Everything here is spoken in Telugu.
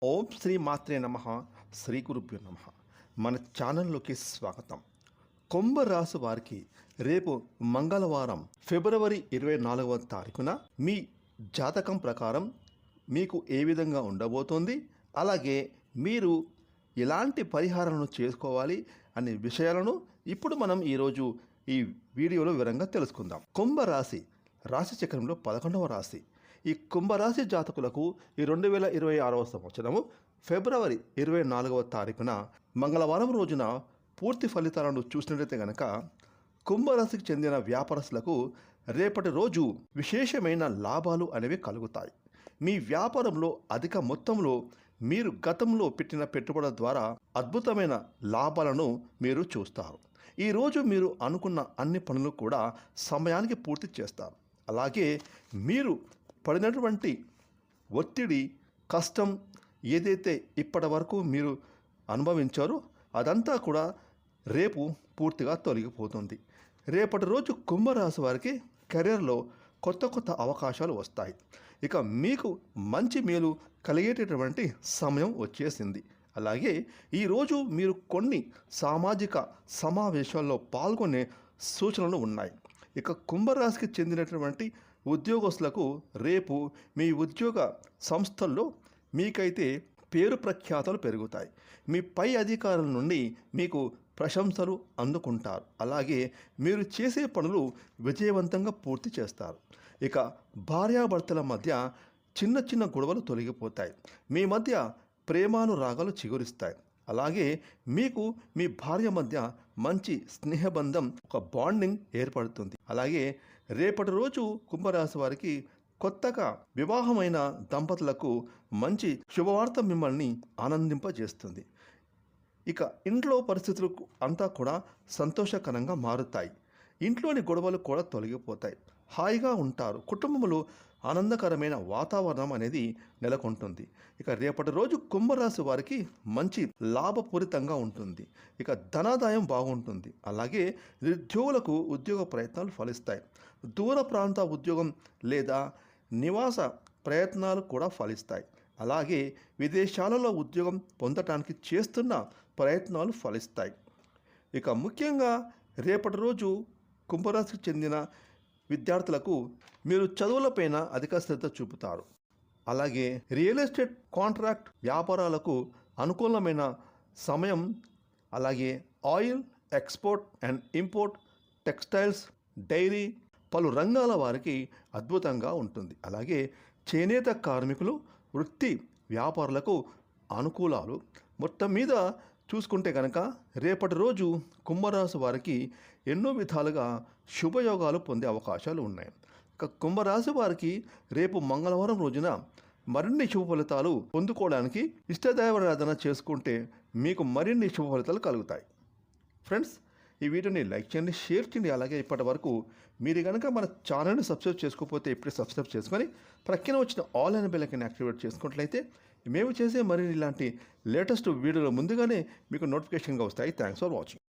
ఓం శ్రీ మాత్రే నమ. శ్రీ గురుభ్యో నమ. మన ఛానల్లోకి స్వాగతం. కుంభరాశి వారికి రేపు మంగళవారం ఫిబ్రవరి 24వ తారీఖున మీ జాతకం ప్రకారం మీకు ఏ విధంగా ఉండబోతోంది, అలాగే మీరు ఎలాంటి పరిహారాలను చేసుకోవాలి అనే విషయాలను ఇప్పుడు మనం ఈరోజు ఈ వీడియోలో వివరంగా తెలుసుకుందాం. కుంభరాశి రాశి చక్రంలో 11వ రాశి. ఈ కుంభరాశి జాతకులకు ఈ 2026వ సంవత్సరము ఫిబ్రవరి 24వ తారీఖున మంగళవారం రోజున పూర్తి ఫలితాలను చూసినట్లయితే కనుక కుంభరాశికి చెందిన వ్యాపారస్తులకు రేపటి రోజు విశేషమైన లాభాలు అనేవి కలుగుతాయి. మీ వ్యాపారంలో అధిక మొత్తంలో మీరు గతంలో పెట్టిన పెట్టుబడుల ద్వారా అద్భుతమైన లాభాలను మీరు చూస్తారు. ఈరోజు మీరు అనుకున్న అన్ని పనులు కూడా సమయానికి పూర్తి చేస్తారు. అలాగే మీరు పడినటువంటి ఒత్తిడి, కష్టం ఏదైతే ఇప్పటి వరకు మీరు అనుభవించారో అదంతా కూడా రేపు పూర్తిగా తొలగిపోతుంది. రేపటి రోజు కుంభరాశి వారికి కెరీర్లో కొత్త కొత్త అవకాశాలు వస్తాయి. ఇక మీకు మంచి మేలు కలిగేటటువంటి సమయం వచ్చేసింది. అలాగే ఈరోజు మీరు కొన్ని సామాజిక సమావేశాల్లో పాల్గొనే సూచనలు ఉన్నాయి. ఇక కుంభరాశికి చెందినటువంటి ఉద్యోగస్తులకు రేపు మీ ఉద్యోగ సంస్థల్లో మీకైతే పేరు ప్రఖ్యాతలు పెరుగుతాయి. మీ పై అధికారుల నుండి మీకు ప్రశంసలు అందుకుంటారు. అలాగే మీరు చేసే పనులు విజయవంతంగా పూర్తి చేస్తారు. ఇక భార్యాభర్తల మధ్య చిన్న చిన్న గొడవలు తొలగిపోతాయి. మీ మధ్య ప్రేమానురాగాలు చిగురిస్తాయి. అలాగే మీకు మీ భార్య మధ్య మంచి స్నేహబంధం, ఒక బాండింగ్ ఏర్పడుతుంది. అలాగే రేపటి రోజు కుంభరాశి వారికి కొత్తగా వివాహమైన దంపతులకు మంచి శుభవార్త మిమ్మల్ని ఆనందింపజేస్తుంది. ఇక ఇంట్లో పరిస్థితులు అంతా కూడా సంతోషకరంగా మారుతాయి. ఇంట్లోని గొడవలు కూడా తొలగిపోతాయి. హాయిగా ఉంటారు. కుటుంబంలో ఆనందకరమైన వాతావరణం అనేది నెలకొంటుంది. ఇక రేపటి రోజు కుంభరాశి వారికి మంచి లాభపూరితంగా ఉంటుంది. ఇక ధనాదాయం బాగుంటుంది. అలాగే నిరుద్యోగులకు ఉద్యోగ ప్రయత్నాలు ఫలిస్తాయి. దూర ప్రాంత ఉద్యోగం లేదా నివాస ప్రయత్నాలు కూడా ఫలిస్తాయి. అలాగే విదేశాలలో ఉద్యోగం పొందటానికి చేస్తున్న ప్రయత్నాలు ఫలిస్తాయి. ఇక ముఖ్యంగా రేపటి రోజు కుంభరాశికి చెందిన విద్యార్థులకు మీరు చదువులపైన అధిక శ్రద్ధ చూపుతారు. అలాగే రియల్ ఎస్టేట్, కాంట్రాక్ట్ వ్యాపారాలకు అనుకూలమైన సమయం. అలాగే oil, export and import, textiles, dairy, పలు రంగాల వారికి అద్భుతంగా ఉంటుంది. అలాగే చేనేత కార్మికులు, వృత్తి వ్యాపారులకు అనుకూలాలు. మొత్తం మీద చూసుకుంటే కనుక రేపటి రోజు కుంభరాశి వారికి ఎన్నో విధాలుగా శుభయోగాలు పొందే అవకాశాలు ఉన్నాయి. ఇక కుంభరాశి వారికి రేపు మంగళవారం రోజున మరిన్ని శుభ ఫలితాలు పొందుకోవడానికి ఇష్టదైవారాధన చేసుకుంటే మీకు మరిన్ని శుభ ఫలితాలు కలుగుతాయి. ఫ్రెండ్స్, ఈ వీడియోని లైక్ చేయండి, షేర్ చేయండి. అలాగే ఇప్పటి వరకు మీరు కనుక మన ఛానల్ని సబ్స్క్రైబ్ చేసుకోకపోతే ఇప్పుడే సబ్స్క్రైబ్ చేసుకొని ప్రక్కన వచ్చిన ఆల్ అనే బెల్ ఐకాన్ యాక్టివేట్ చేసుకున్నట్లయితే మేము చేసే మరిన్ని ఇలాంటి లేటెస్ట్ వీడియోలు ముందుగానే మీకు నోటిఫికేషన్గా వస్తాయి. Thanks for watching.